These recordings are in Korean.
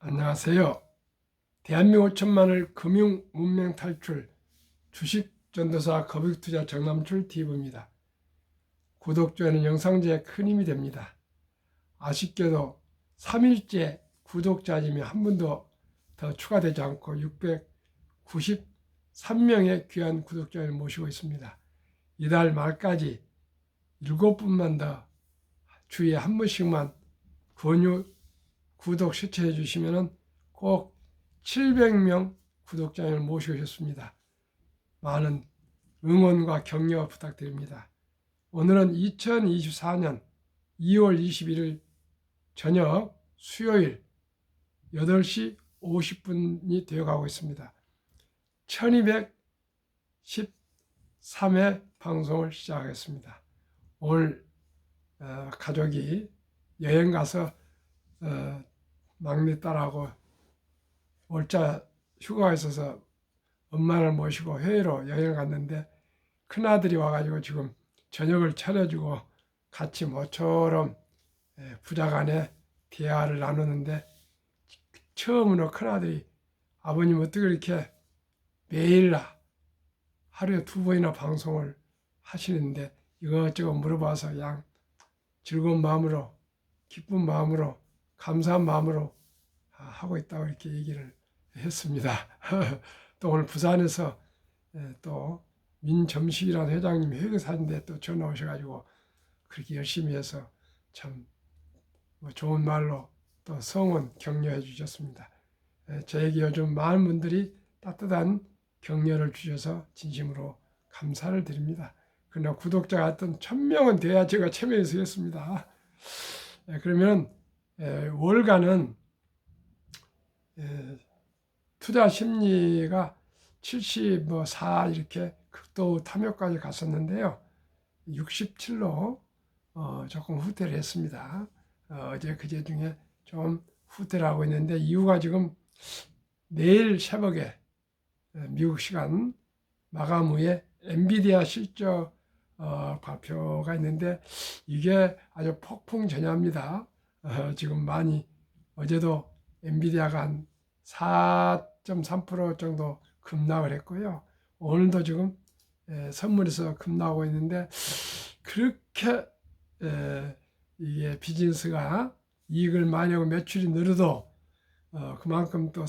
안녕하세요. 대한민국 5천만을 금융 문명 탈출 주식 전도사 거북투자 정남출 TV입니다. 구독, 좋아요는 영상제에 큰 힘이 됩니다. 아쉽게도 3일째 구독자님이 한 분도 더 추가되지 않고 693명의 귀한 구독자를 모시고 있습니다. 이달 말까지 7분만 더 주에 한 번씩만 구독 실천해 주시면 꼭 700명 구독자를 모시셨습니다. 많은 응원과 격려 부탁드립니다. 오늘은 2024년 2월 21일 저녁 수요일 8시 50분이 되어가고 있습니다. 1213회 방송을 시작하겠습니다. 오늘 가족이 여행 가서 막내딸하고 월자 휴가가 있어서 엄마를 모시고 해외로 여행을 갔는데 큰아들이 와가지고 지금 저녁을 차려주고 같이 모처럼 부자간에 대화를 나누는데 처음으로 큰아들이 아버님 어떻게 이렇게 매일 하루에 2번이나 방송을 하시는데 이것저것 물어봐서 그냥 즐거운 마음으로 기쁜 마음으로 감사한 마음으로 하고 있다고 이렇게 얘기를 했습니다. 또 오늘 부산에서 또 민점식이라는 회장님 회의사인데 또 전화 오셔가지고 그렇게 열심히 해서 참 좋은 말로 또 성원 격려해 주셨습니다. 저에게 요즘 많은 분들이 따뜻한 격려를 주셔서 진심으로 감사를 드립니다. 그러나 구독자가 어떤 1000명은 돼야 제가 참여해서 했습니다. 그러면 월간은 투자 심리가 74 이렇게 극도 탐욕까지 갔었는데요. 67로 조금 후퇴를 했습니다. 어제 그제 중에 좀 후퇴를 하고 있는데 이유가 지금 내일 새벽에 미국 시간 마감 후에 엔비디아 실적 발표가 있는데 이게 아주 폭풍 전야입니다. 지금 많이 어제도 엔비디아가 한 4.3% 정도 급락을 했고요. 오늘도 지금 선물에서 급락하고 있는데 그렇게 이게 비즈니스가 이익을 많이 하고 매출이 늘어도 그만큼 또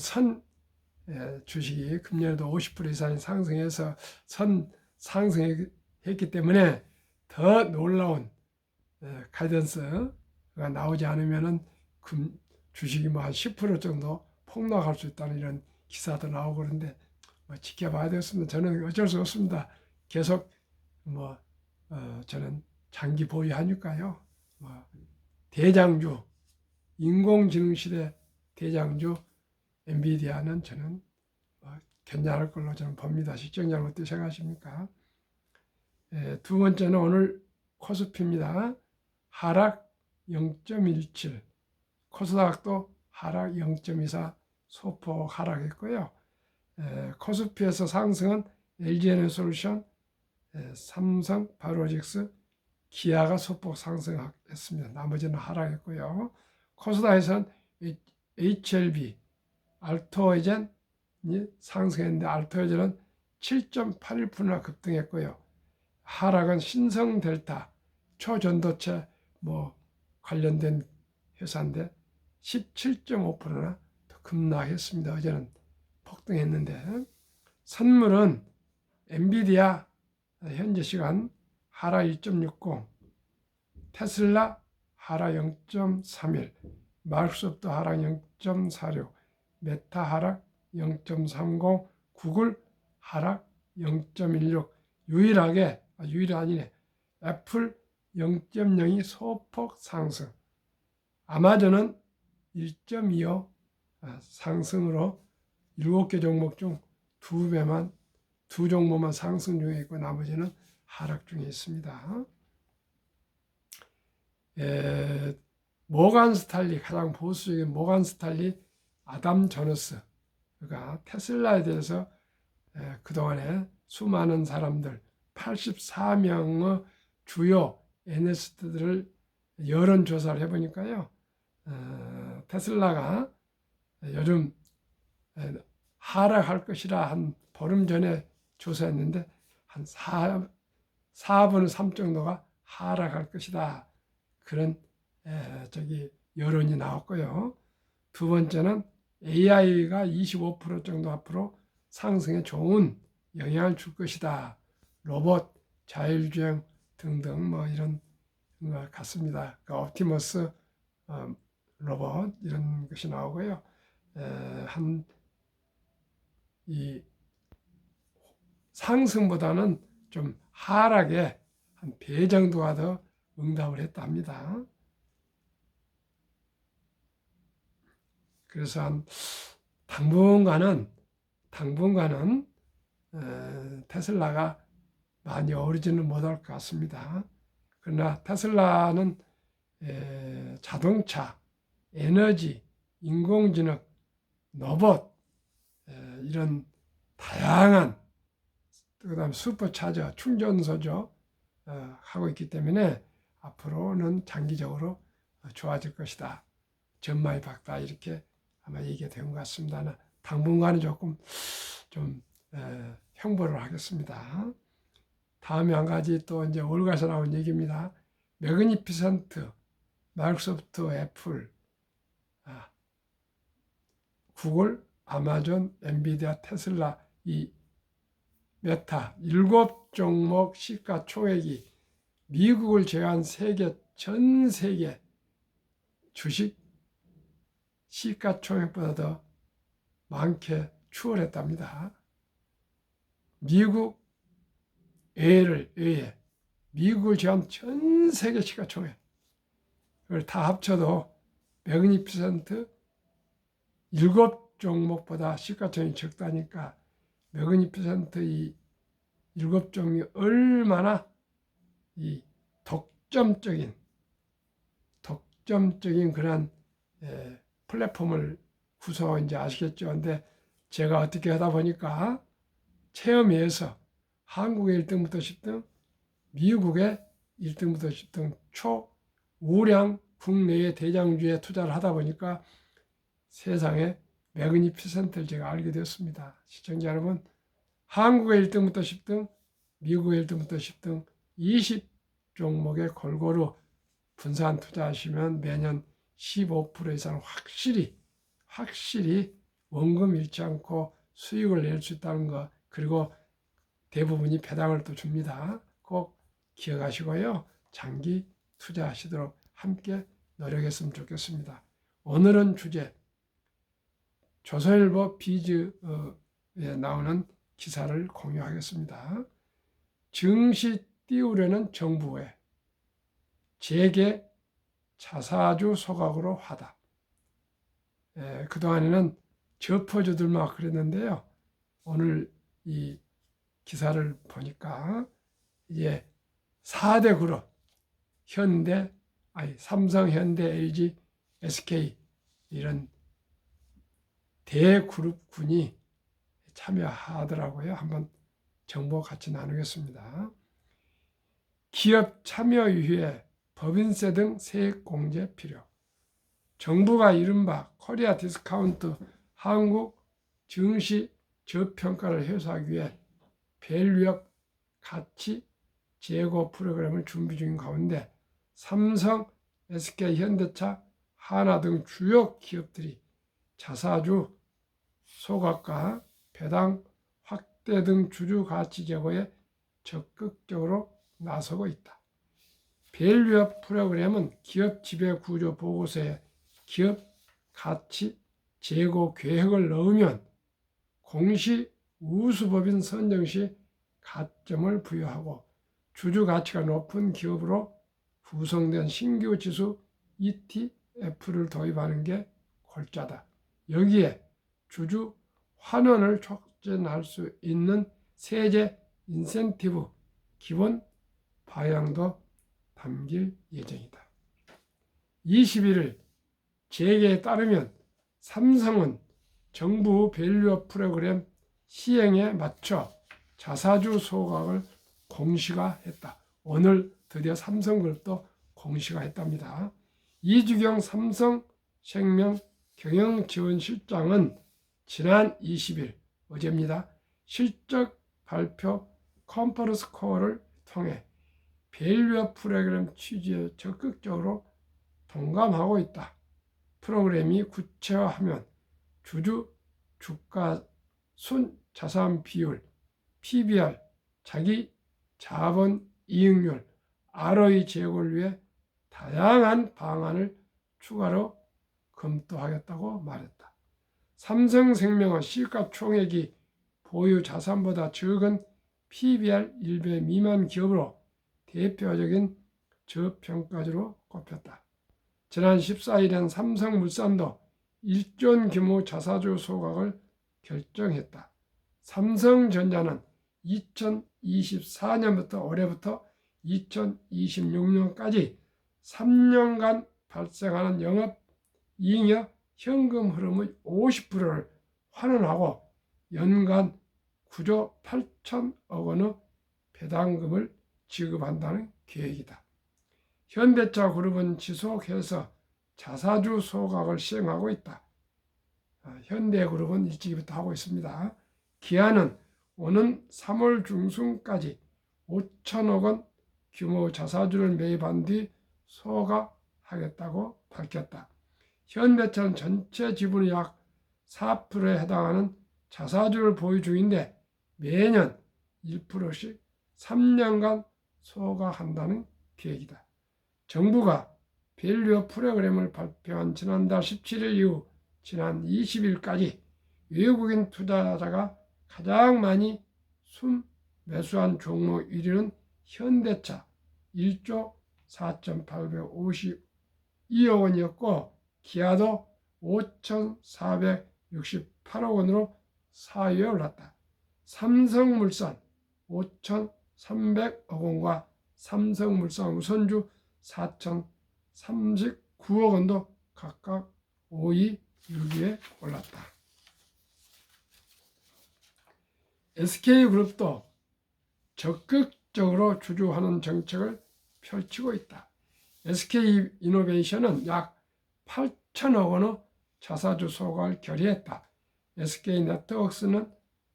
주식이 금년에도 50% 이상 상승해서 상승했기 때문에 더 놀라운 가이던스가 나오지 않으면은 주식이 뭐 한 10% 정도 폭락할 수 있다는 이런 기사도 나오고 그런데 지켜봐야 되겠습니다. 저는 어쩔 수 없습니다. 계속 저는 장기 보유하니까요. 대장주, 인공지능 시대 대장주 엔비디아는 저는 괜찮을 걸로 저는 봅니다. 시청자는 어떻게 생각하십니까? 두 번째는 오늘 코스피입니다. 하락 0.17, 코스닥도 하락 0.24 소폭 하락했고요. 코스피에서 상승은 LG에너솔루션, 삼성, 바이오로직스, 기아가 소폭 상승했습니다. 나머지는 하락했고요. 코스닥에서는 HLB, 알토에젠이 상승했는데 알토에젠은 7.81%나 급등했고요. 하락은 신성델타, 초전도체 관련된 회사인데 17.5%나 더 급락했습니다. 어제는 폭등했는데 선물은 엔비디아 현재 시간 하락 1.60, 테슬라 하락 0.31, 마이크로소프트 하락 0.46, 메타 하락 0.30, 구글 하락 0.16, 유일이 아니네. 애플 0.02 소폭 상승, 아마존은 1.25 상승으로 7개 종목 중 2 종목만 상승 중에 있고 나머지는 하락 중에 있습니다. 모간 스탈리, 가장 보수적인 모간 스탈리 아담 조너스, 그가 테슬라에 대해서 그동안에 수많은 사람들 84명의 주요 애널리스트들을 여론조사를 해보니까요. 테슬라가 요즘 하락할 것이라 한 보름 전에 조사했는데 한 4분의 3 정도가 하락할 것이다. 그런 여론이 나왔고요. 두 번째는 AI가 25% 정도 앞으로 상승에 좋은 영향을 줄 것이다. 로봇, 자율주행 등등 뭐 이런 것 같습니다. 그러니까 옵티머스 로봇 이런 것이 나오고요. 이 상승보다는 좀 하락에 한 배 정도가 더 응답을 했다 합니다. 그래서 한 당분간은 테슬라가 많이 오르지는 못할 것 같습니다. 그러나 테슬라는 자동차, 에너지, 인공지능, 로봇 이런 다양한 그다음 슈퍼차저, 충전소죠 하고 있기 때문에 앞으로는 장기적으로 좋아질 것이다. 전망이 밝다 이렇게 아마 얘기가 된 것 같습니다. 당분간은 조금 좀 형벌을 하겠습니다. 다음에 한 가지 또 이제 올가서 나온 얘기입니다. 매그니피센트, 마이크로소프트, 애플, 구글, 아마존, 엔비디아, 테슬라, 이 메타 7종목 시가총액이 미국을 제외한 전 세계 주식 시가총액보다 더 많게 추월했답니다. 미국 외에 미국을 제외한 전 세계 시가총액 그걸 다 합쳐도 매그니피센트 7종목보다 시가총액이 적다니까 매그니피센트 이 7종이 얼마나 이 독점적인 그런 플랫폼을 구성한지 아시겠죠? 근데 제가 어떻게 하다 보니까 체험회에서 한국의 1등부터 10등, 미국의 1등부터 10등 초우량 국내의 대장주에 투자를 하다 보니까 세상에 매그니피센트를 제가 알게 되었습니다. 시청자 여러분, 한국의 1등부터 10등, 미국의 1등부터 10등 20종목에 골고루 분산 투자하시면 매년 15% 이상 확실히 원금 잃지 않고 수익을 낼 수 있다는 것, 그리고 대부분이 배당을 또 줍니다. 꼭 기억하시고요. 장기 투자하시도록 함께 노력했으면 좋겠습니다. 오늘은 주제 조선일보 비즈에 나오는 기사를 공유하겠습니다. 증시 띄우려는 정부의 재계 자사주 소각으로 화답. 그동안에는 저퍼주들만 그랬는데요. 오늘 이 기사를 보니까 이제 4대 그룹 삼성, 현대, LG, SK 이런 대그룹군이 참여하더라고요. 한번 정보 같이 나누겠습니다. 기업 참여 이후에 법인세 등 세액 공제 필요. 정부가 이른바 코리아 디스카운트 한국 증시 저평가를 해소하기 위해 밸류업 가치 제고 프로그램을 준비 중인 가운데 삼성, SK, 현대차, 하나 등 주요 기업들이 자사주 소각과 배당 확대 등 주주 가치 제고에 적극적으로 나서고 있다. 밸류업 프로그램은 기업 지배 구조 보고서에 기업 가치 제고 계획을 넣으면 공시 우수법인 선정 시 가점을 부여하고 주주 가치가 높은 기업으로 구성된 신규 지수 ETF를 도입하는 게 골자다. 여기에 주주 환원을 촉진할 수 있는 세제 인센티브 기본 방향도 담길 예정이다. 21일 재계에 따르면 삼성은 정부 밸류업 프로그램 시행에 맞춰 자사주 소각을 공시화했다. 오늘 드디어 삼성그룹도 공시화했답니다. 이주경 삼성생명 경영지원실장은 지난 20일 어제입니다. 실적 발표 컨퍼런스 콜을 통해 밸류업 프로그램 취지에 적극적으로 동감하고 있다. 프로그램이 구체화하면 주주 주가 순자산 비율, PBR, 자기 자본 이익률, ROE 제고를 위해 다양한 방안을 추가로 검토하겠다고 말했다. 삼성생명은 시가총액이 보유 자산보다 적은 PBR 1배 미만 기업으로 대표적인 저평가주로 꼽혔다. 지난 14일엔 삼성물산도 1조 규모 자사주 소각을 결정했다. 삼성전자는 2024년부터 올해부터 2026년까지 3년간 발생하는 영업이익 현금 흐름의 50%를 환원하고 연간 9조 8천억 원의 배당금을 지급한다는 계획이다. 현대차그룹은 지속해서 자사주 소각을 시행하고 있다. 현대그룹은 일찍부터 하고 있습니다. 기아는 오는 3월 중순까지 5천억 원 규모 자사주를 매입한 뒤 소각하겠다고 밝혔다. 현대차는 전체 지분의 약 4%에 해당하는 자사주를 보유 중인데 매년 1%씩 3년간 소각한다는 계획이다. 정부가 밸류업 프로그램을 발표한 지난달 17일 이후 지난 20일까지 외국인 투자자가 가장 많이 순매수한 종목 1위는 현대차 1조 4,852억 원이었고 기아도 5,468억 원으로 4위에 올랐다. 삼성물산 5,300억 원과 삼성물산 우선주 4,039억 원도 각각 5위, 6위에 올랐다. SK그룹도 적극적으로 주주환원 정책을 펼치고 있다. SK이노베이션은 약 8천억 원의 자사주 소각을 결의했다. SK네트워크스는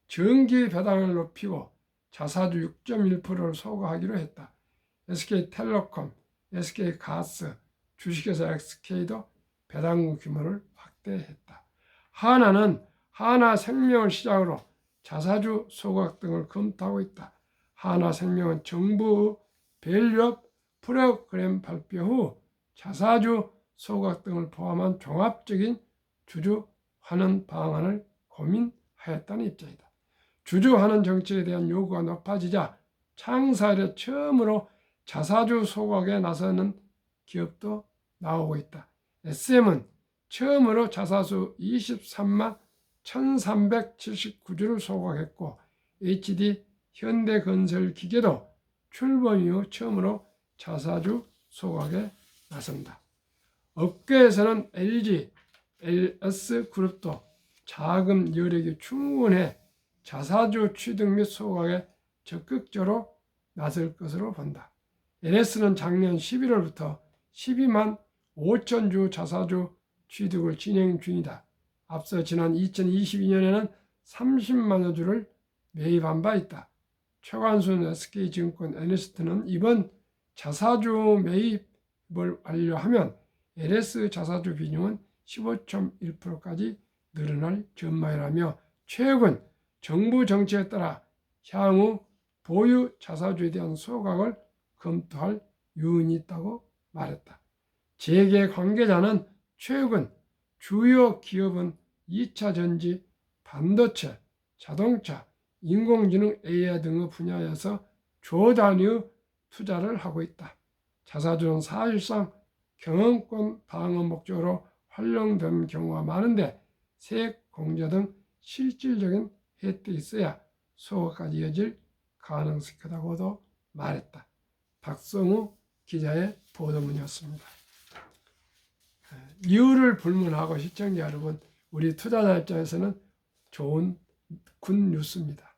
정기 배당을 높이고 자사주 6.1%를 소각하기로 했다. SK텔레콤, SK가스, 주식회사 SK도 배당금 규모를 확대했다. 하나는 하나생명을 시작으로 자사주 소각 등을 검토하고 있다. 하나생명은 정부 밸류업 프로그램 발표 후 자사주 소각 등을 포함한 종합적인 주주 환원 방안을 고민하였다는 입장이다. 주주 환원 정책에 대한 요구가 높아지자 창사 이래 처음으로 자사주 소각에 나서는 기업도 나오고 있다. SM은 처음으로 자사주 23만 1379주를 소각했고 HD 현대건설기계도 출범 이후 처음으로 자사주 소각에 나선다. 업계에서는 LG, LS그룹도 자금 여력이 충분해 자사주 취득 및 소각에 적극적으로 나설 것으로 본다. LS는 작년 11월부터 12만 5천주 자사주 취득을 진행 중이다. 앞서 지난 2022년에는 30만여 주를 매입한 바 있다. 최관순 SK증권 애널리스트는 이번 자사주 매입을 완료하면 LS 자사주 비중은 15.1%까지 늘어날 전망이라며 최근 정부 정책에 따라 향후 보유 자사주에 대한 소각을 검토할 유인이 있다고 말했다. 재계 관계자는 최근 주요 기업은 2차 전지, 반도체, 자동차, 인공지능 AI 등의 분야에서 조 단위의 투자를 하고 있다. 자사주는 사실상 경영권 방어 목적으로 활용된 경우가 많은데 세액 공제 등 실질적인 혜택이 있어야 소각까지 이어질 가능성이 크다고도 말했다. 박성우 기자의 보도문이었습니다. 이유를 불문하고 시청자 여러분, 우리 투자자 입장에서는 좋은 굿 뉴스입니다.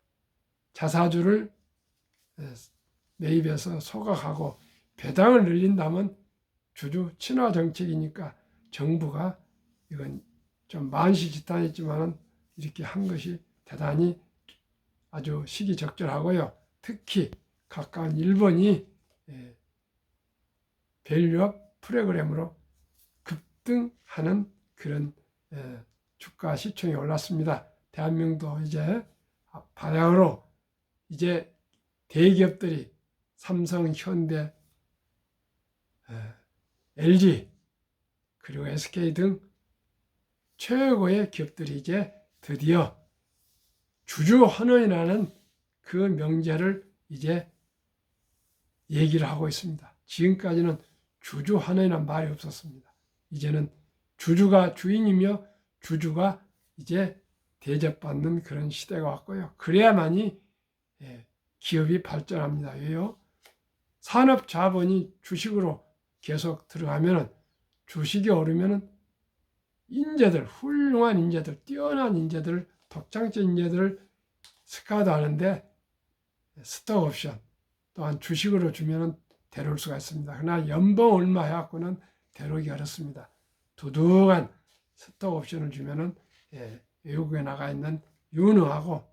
자사주를 매입해서 소각하고 배당을 늘린다면 주주 친화 정책이니까 정부가 이건 좀 만시지탄했지만은 이렇게 한 것이 대단히 아주 시기적절하고요. 특히 가까운 일본이 밸류업 프로그램으로 급등하는 그런 주가 시총이 올랐습니다. 대한민국도 이제 바야흐로 이제 대기업들이 삼성, 현대, LG 그리고 SK 등 최고의 기업들이 이제 드디어 주주환원이라는 그 명제를 이제 얘기를 하고 있습니다. 지금까지는 주주환원이라는 말이 없었습니다. 이제는 주주가 주인이며 주주가 이제 대접받는 그런 시대가 왔고요. 그래야만이 기업이 발전합니다. 왜요? 산업 자본이 주식으로 계속 들어가면은 주식이 오르면은 인재들, 훌륭한 인재들, 뛰어난 인재들, 독창적 인재들을 스카우트하는데 스톡옵션 또한 주식으로 주면은 데려올 수가 있습니다. 그러나 연봉 얼마 해갖고는 데려오기 어렵습니다. 두둑한 스톡옵션을 주면은 외국에 나가 있는 유능하고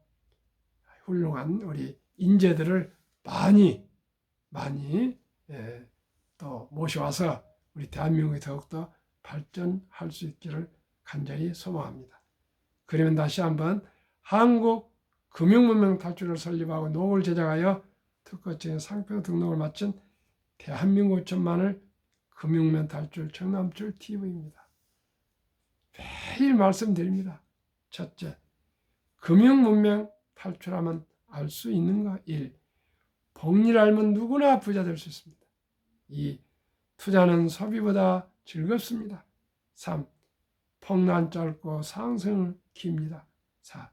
훌륭한 우리 인재들을 많이 또 모셔와서 우리 대한민국이 더욱더 발전할 수 있기를 간절히 소망합니다. 그러면 다시 한번 한국 금융문명 탈출을 설립하고 노후를 제작하여 특허증 상표 등록을 마친 대한민국 천만을 금융면 탈출 청남출 TV입니다. 매일 말씀드립니다. 첫째, 금융문명 탈출하면 알 수 있는가? 1. 복리를 알면 누구나 부자 될 수 있습니다. 2. 투자는 소비보다 즐겁습니다. 3. 폭난 짧고 상승을 깁니다. 4.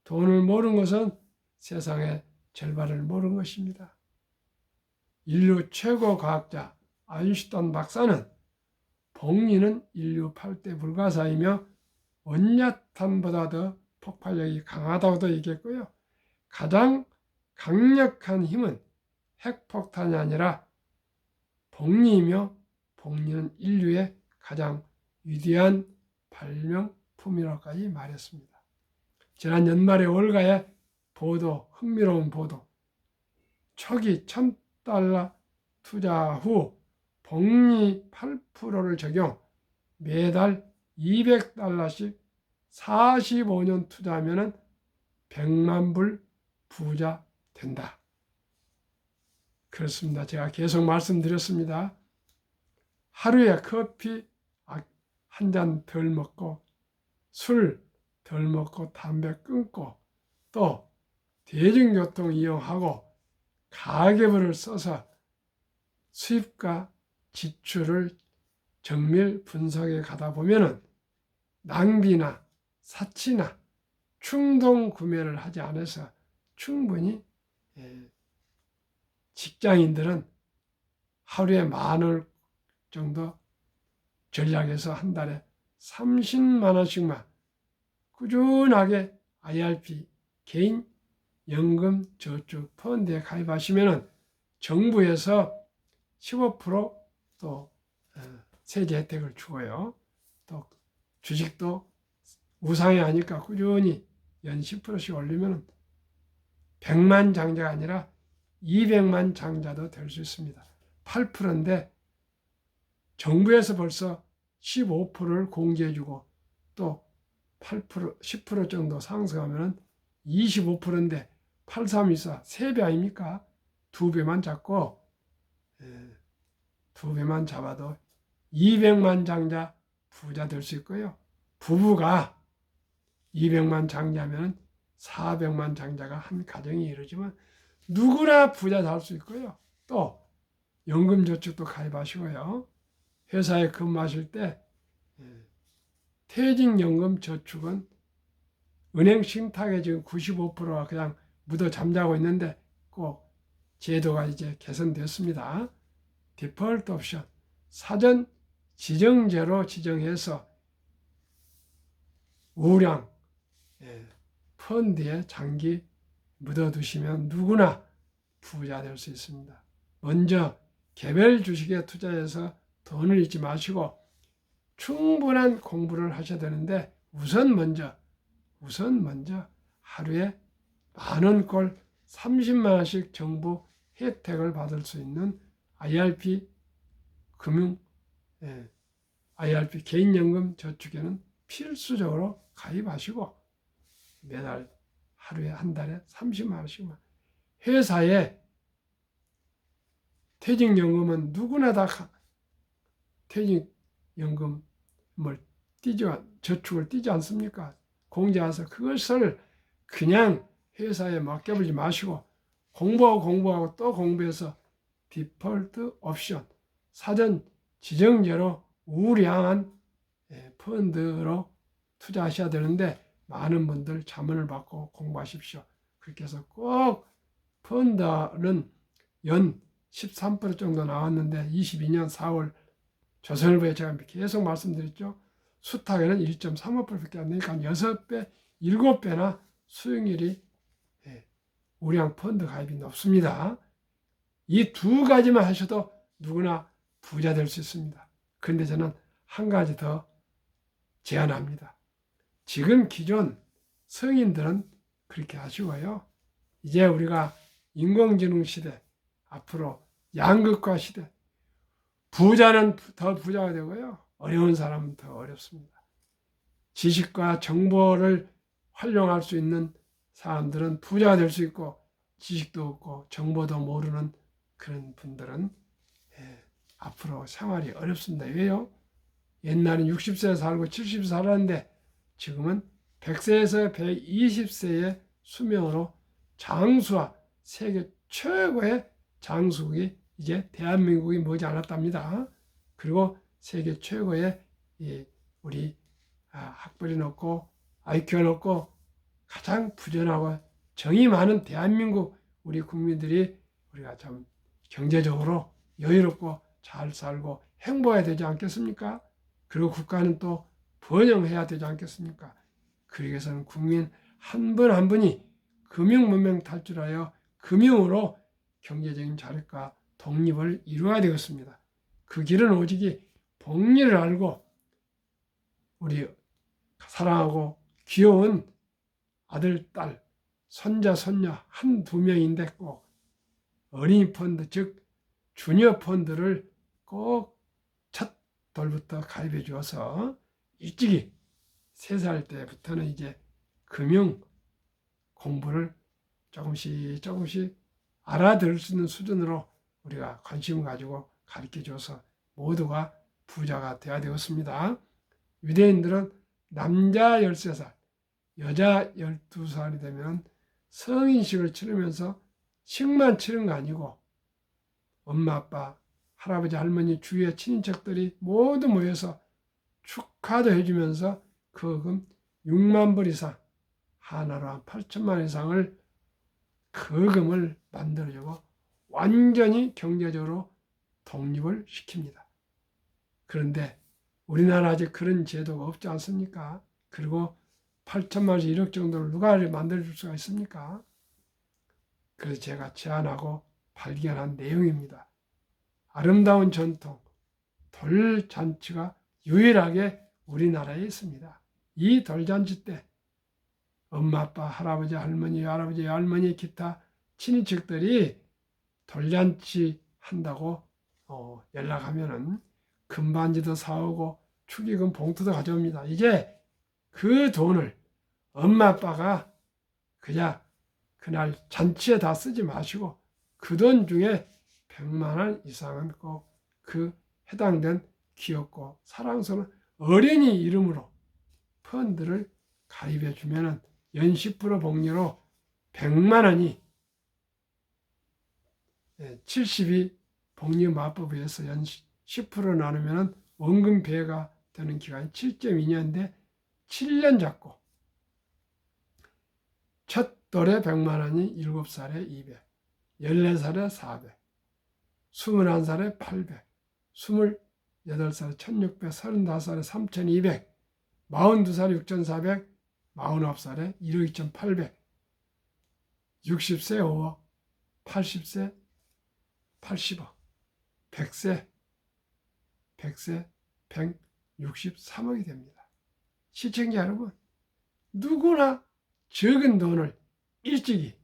돈을 모르는 것은 세상의 절반을 모르는 것입니다. 인류 최고 과학자 아인슈타인 박사는 복리는 인류 8대 불가사이며 원자탄보다 더 폭발력이 강하다고도 얘기했고요. 가장 강력한 힘은 핵폭탄이 아니라 복리이며 복리는 인류의 가장 위대한 발명품이라고까지 말했습니다. 지난 연말에 월가의 보도, 흥미로운 보도. 초기 $1,000 투자 후 복리 8%를 적용, 매달 $200씩 45년 투자하면 100만 불 부자 된다. 그렇습니다. 제가 계속 말씀드렸습니다. 하루에 커피 한 잔 덜 먹고 술 덜 먹고 담배 끊고 또 대중교통 이용하고 가계부를 써서 수입과 지출을 정밀 분석해 가다 보면은 낭비나 사치나 충동 구매를 하지 않아서 충분히 직장인들은 하루에 $10,000 정도 전략해서 한 달에 30만 원씩만 꾸준하게 IRP 개인 연금 저축 펀드에 가입하시면 정부에서 15%또 세제 혜택을 주고요. 또 주식도 우상이 하니까 꾸준히 연 10%씩 올리면 100만 장자가 아니라 200만 장자도 될 수 있습니다. 8%인데 정부에서 벌써 15%를 공개해주고 또 8%, 10% 정도 상승하면 25%인데 8, 3, 2, 4, 3배 아닙니까? 2배만 잡고 2배만 잡아도 200만 장자 부자 될 수 있고요. 부부가 200만 장자면 400만 장자가 한 가정이 이루어지면 누구나 부자 될 수 있고요. 또 연금저축도 가입하시고요. 회사에 근무하실 때 퇴직연금 저축은 은행 신탁에 지금 95%가 그냥 묻어 잠자고 있는데 꼭 제도가 이제 개선됐습니다. 디폴트 옵션 사전 지정제로 지정해서 우량 펀드에 장기 묻어두시면 누구나 부자 될 수 있습니다. 먼저 개별 주식에 투자해서 돈을 잃지 마시고 충분한 공부를 하셔야 되는데 우선 먼저 하루에 10,000꼴 30만 원씩 정부 혜택을 받을 수 있는 IRP IRP 개인연금 저축에는 필수적으로 가입하시고 매달 하루에 한 달에 30만 원씩만. 회사에 퇴직연금은 누구나 다 퇴직연금을 저축을 띄지 않습니까? 공제해서 그것을 그냥 회사에 맡겨버리지 마시고 공부하고 또 공부해서 디폴트 옵션, 사전 지정제로 우량한 펀드로 투자하셔야 되는데 많은 분들 자문을 받고 공부하십시오. 그렇게 해서 꼭 펀드는 연 13% 정도 나왔는데 22년 4월 조선일보에 제가 계속 말씀드렸죠. 수탁에는 1.35%밖에 안 되니까 6배, 7배나 수익률이 우량 펀드 가입이 높습니다. 이 두 가지만 하셔도 누구나 부자 될 수 있습니다. 그런데 저는 한 가지 더 제안합니다. 지금 기존 성인들은 그렇게 하시고요. 이제 우리가 인공지능 시대, 앞으로 양극화 시대, 부자는 더 부자가 되고요. 어려운 사람은 더 어렵습니다. 지식과 정보를 활용할 수 있는 사람들은 부자가 될 수 있고 지식도 없고 정보도 모르는 그런 분들은 앞으로 생활이 어렵습니다. 왜요? 옛날엔 60세 살고 70세 살았는데 지금은 100세에서 120세의 수명으로 장수와 세계 최고의 장수국이 이제 대한민국이 머지않았답니다. 그리고 세계 최고의 우리 학벌이 높고 IQ가 높고 가장 부전하고 정이 많은 대한민국 우리 국민들이 우리가 참 경제적으로 여유롭고 잘 살고 행복해야 되지 않겠습니까? 그리고 국가는 또 번영해야 되지 않겠습니까? 그러기 위해서는 국민 한 분 한 분이 금융문명 탈출하여 금융으로 경제적인 자립과 독립을 이루어야 되겠습니다. 그 길은 오직이 복리를 알고 우리 사랑하고 귀여운 아들, 딸, 손자, 손녀 한두 명인데 꼭 어린이 펀드, 즉 주니어 펀드를 꼭 첫 돌부터 가입해 주어서 일찍이 3살 때부터는 이제 금융 공부를 조금씩 알아들을 수 있는 수준으로 우리가 관심을 가지고 가르쳐 줘서 모두가 부자가 되어야 되었습니다. 유대인들은 남자 13살, 여자 12살이 되면 성인식을 치르면서 식만 치른 거 아니고 엄마, 아빠, 할아버지, 할머니, 주위의 친인척들이 모두 모여서 축하도 해주면서 그 금 6만 불 이상, 하나로 한 8천만 원 이상을 그 금을 만들어주고 완전히 경제적으로 독립을 시킵니다. 그런데 우리나라 아직 그런 제도가 없지 않습니까? 그리고 8천만 원씩 1억 정도를 누가 만들어줄 수가 있습니까? 그래서 제가 제안하고 발견한 내용입니다. 아름다운 전통, 돌잔치가 유일하게 우리나라에 있습니다. 이 돌잔치 때 엄마, 아빠, 할아버지, 할머니, 기타 친인척들이 돌잔치 한다고 연락하면은 금반지도 사오고 축의금 봉투도 가져옵니다. 이제 그 돈을 엄마, 아빠가 그냥 그날 잔치에 다 쓰지 마시고 그 돈 중에 100만 원 이상은 꼭 그 해당된 귀엽고 사랑스러운 어린이 이름으로 펀드를 가입해 주면은 연 10% 복리로 100만 원이 72 복리 마법에 의해서 연 10% 나누면 원금 배가 되는 기간이 7.2년인데 7년 잡고 첫 돌에 100만 원이 7살에 200, 14살에 400, 21살에 800, 28살에 1600, 35살에 3200, 42살에 6400, 49살에 1억 2800, 60세 5억, 80세 80억, 100세 163억이 됩니다. 시청자 여러분, 누구나 적은 돈을 일찍이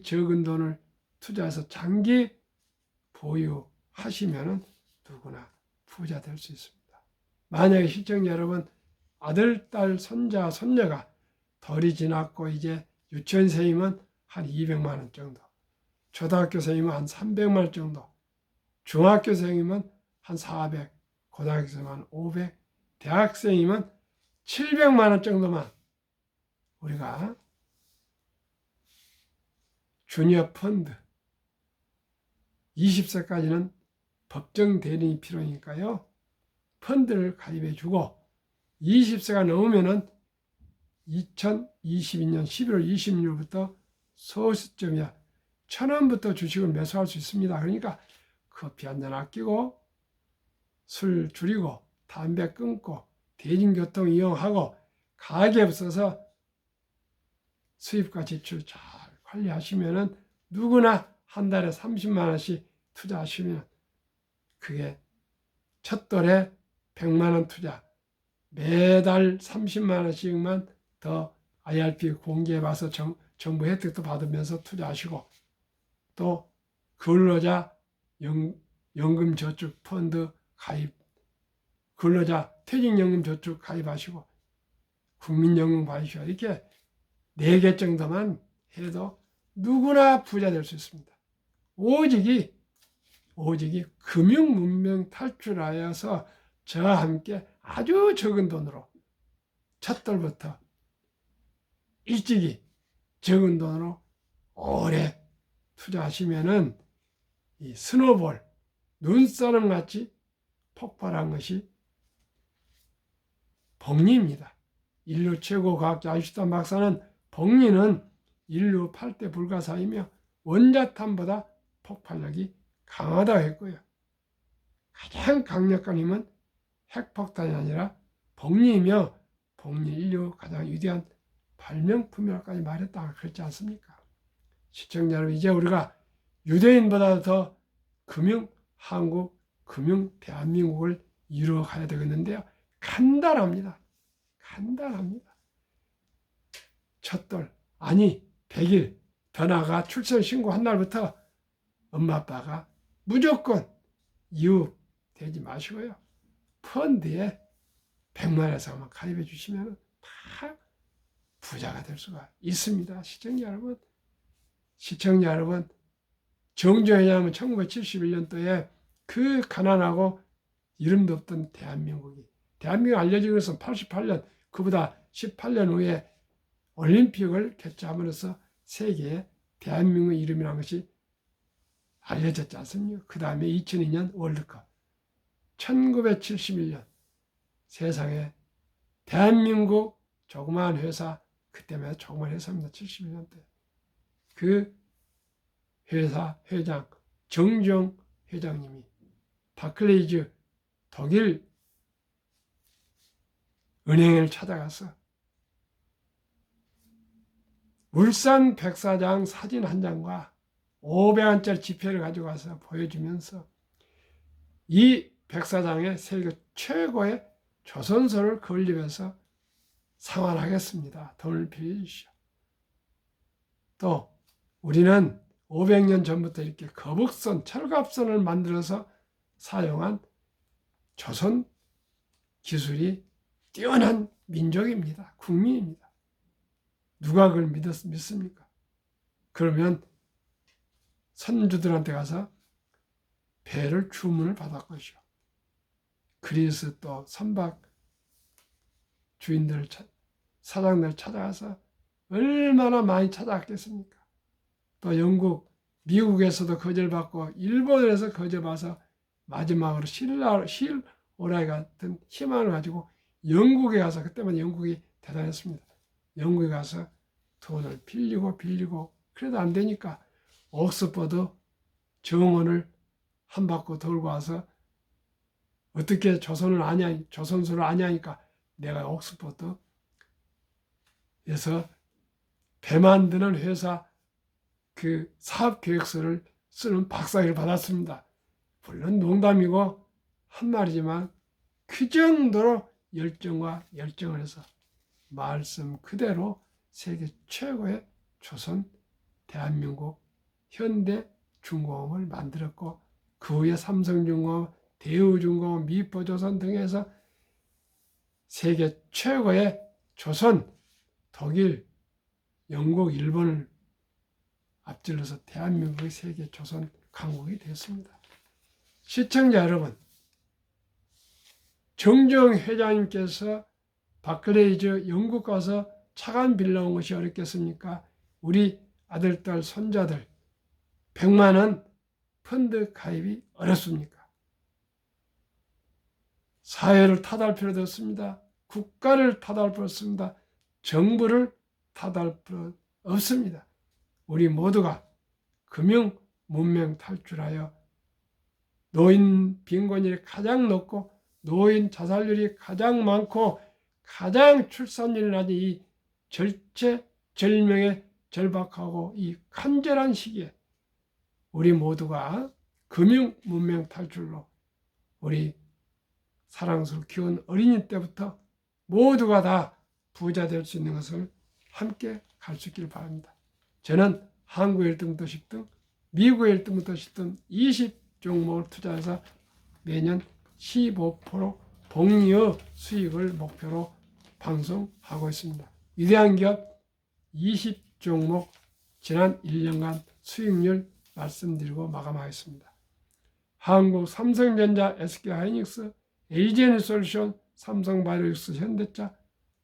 적은 돈을 투자해서 장기 보유하시면 누구나 부자 될 수 있습니다. 만약에 시청자 여러분, 아들, 딸, 손자, 손녀가 덜이 지났고 이제 유치원생이면 한 200만 원 정도, 초등학교생이면 한 300만 원 정도, 중학교생이면 한 400, 고등학교생이면 한 500, 대학생이면 700만 원 정도만 우리가 주니어 펀드 20세까지는 법정 대리인이 필요하니까요. 펀드를 가입해 주고 20세가 넘으면은 2022년 11월 26일부터 소수점이야 1,000원부터 주식을 매수할 수 있습니다. 그러니까 커피 한잔 아끼고 술 줄이고 담배 끊고 대중교통 이용하고 가게 없어서 수입과 지출 잘 관리하시면은 누구나 한 달에 30만 원씩 투자하시면 그게 첫 돌에 100만 원 투자, 매달 30만 원씩만 더 IRP 공개해 봐서 정부 혜택도 받으면서 투자하시고, 또 근로자 연금저축 펀드 가입, 근로자 퇴직연금저축 가입하시고 국민연금 가입하시고 이렇게 4개 정도만 해도 누구나 부자 될 수 있습니다. 오직이 금융문명 탈출하여서 저와 함께 아주 적은 돈으로 첫 돌부터 일찍이 적은 돈으로 오래 투자하시면은 이 스노볼, 눈사람 같이 폭발한 것이 복리입니다. 인류 최고 과학자 아인슈타인 박사는 복리는 인류 8대 불가사이며 원자탄보다 폭발력이 강하다고 했고요. 가장 강력한 힘은 핵폭탄이 아니라 복리이며 복리 인류 가장 위대한 발명품이라고까지 말했다 그랬지 않습니까? 시청자 여러분, 이제 우리가 유대인보다 더 한국 대한민국을 이루어 가야 되겠는데요. 간단합니다. 첫돌, 아니 100일 더 나아가 출생 신고한 날부터 엄마 아빠가 무조건 이웃 되지 마시고요. 펀드에 100만 원에서만 가입해 주시면 다 부자가 될 수가 있습니다. 시청자 여러분, 정조회장은 1971년도에 그 가난하고 이름도 없던 대한민국 알려진 것은 88년, 그보다 18년 후에 올림픽을 개최함으로써 세계에 대한민국 이름이라는 것이 알려졌지 않습니까? 그 다음에 2002년 월드컵, 1971년 세상에 대한민국 조그마한 회사, 그때만 해도 조그마한 회사입니다. 71년대. 그 회사 회장 정종 회장님이 바클레이즈 독일 은행을 찾아가서 울산 백사장 사진 한 장과 500원짜리 지폐를 가지고 와서 보여주면서 이 백사장에 세계 최고의 조선소를 건립해서 상환하겠습니다. 돈을 빌려주시오. 또 우리는 500년 전부터 이렇게 거북선, 철갑선을 만들어서 사용한 조선 기술이 뛰어난 민족입니다. 국민입니다. 누가 그걸 믿습니까? 그러면 선주들한테 가서 배를 주문을 받을 것이요. 그리스 또 선박 주인들, 사장들 찾아가서 얼마나 많이 찾아갔겠습니까? 또 영국, 미국에서도 거절받고 일본에서 거절받아서 마지막으로 실오라이 같은 희망을 가지고 영국에 가서, 그때만 영국이 대단했습니다. 영국에 가서 돈을 빌리고 그래도 안 되니까 옥스퍼드 정원을 한 바퀴 돌고 와서 어떻게 조선소를 아냐니까 내가 옥스퍼드에서 배 만드는 회사 그 사업 계획서를 쓰는 박사를 받았습니다. 물론 농담이고 한 말이지만 그 정도로 열정과 열정을 해서 말씀 그대로 세계 최고의 조선 대한민국 현대 중공업을 만들었고 그 후에 삼성중공업, 대우중공업, 미포조선 등에서 세계 최고의 조선, 독일, 영국, 일본을 앞질러서 대한민국의 세계 조선 강국이 됐습니다. 시청자 여러분, 정주영 회장님께서 바클레이즈 영국 가서 차관 빌려온 것이 어렵겠습니까? 우리 아들, 딸, 손자들 100만 원 펀드 가입이 어렵습니까? 사회를 탓할 필요도 없습니다. 국가를 탓할 필요 없습니다. 정부를 탓할 필요 없습니다. 우리 모두가 금융 문명 탈출하여 노인 빈곤율이 가장 높고 노인 자살률이 가장 많고 가장 출산율이 낮은 이 절체절명의 절박하고 이 간절한 시기에 우리 모두가 금융 문명 탈출로 우리 사랑스러운 귀여운 어린이 때부터 모두가 다 부자 될 수 있는 것을 함께 갈 수 있기를 바랍니다. 저는 한국 1등부터 10등, 미국 1등부터 10등 20종목을 투자해서 매년 15% 복리의 수익을 목표로 방송하고 있습니다. 위대한 기업 20종목 지난 1년간 수익률 말씀드리고 마감하겠습니다. 한국 삼성전자, SK하이닉스, 에이제니솔루션, 삼성바이오로직스, 현대차,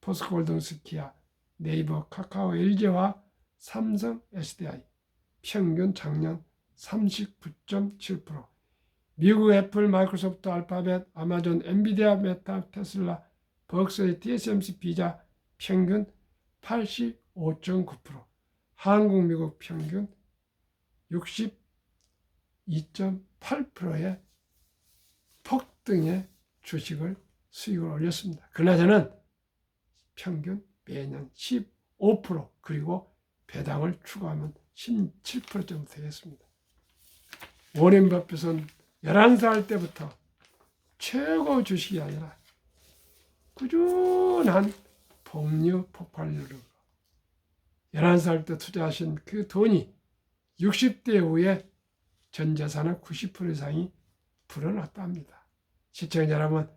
포스코홀딩스, 기아, 네이버, 카카오, LG와 삼성, SDI 평균 작년 39.7%, 미국 애플, 마이크로소프트, 알파벳, 아마존, 엔비디아, 메타, 테슬라, 버크셔, TSMC, 비자 평균 85.9%, 한국, 미국 평균 62.8%의 폭등의 주식을 수익을 올렸습니다. 그러나 저는 평균 매년 15% 그리고 배당을 추가하면 17% 정도 되겠습니다. 워렌 버핏은 11살 때부터 최고 주식이 아니라 꾸준한 복리 폭발률로 11살 때 투자하신 그 돈이 60대 후에 전 재산의 90% 이상이 불어났다 합니다. 시청자 여러분,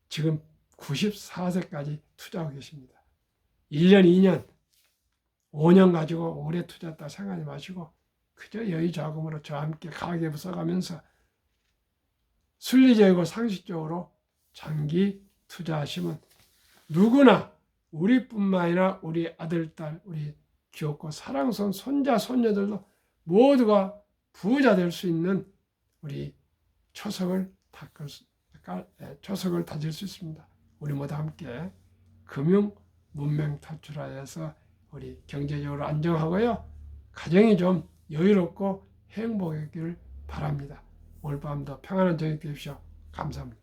지금 94세까지 투자하고 계십니다. 1년, 2년, 5년 가지고 오래 투자했다 생각하지 마시고 그저 여유 자금으로 저와 함께 가계부 써가면서 순리적이고 상식적으로 장기 투자하시면 누구나 우리뿐만 아니라 우리 아들, 딸, 우리 귀엽고 사랑스러운 손자, 손녀들도 모두가 부자 될 수 있는 우리 초석을 다질 수 있습니다. 우리 모두 함께 금융 문명 탈출하여서 우리 경제적으로 안정하고요, 가정이 좀 여유롭고 행복하기를 바랍니다. 오늘 밤도 평안한 저녁 되십시오. 감사합니다.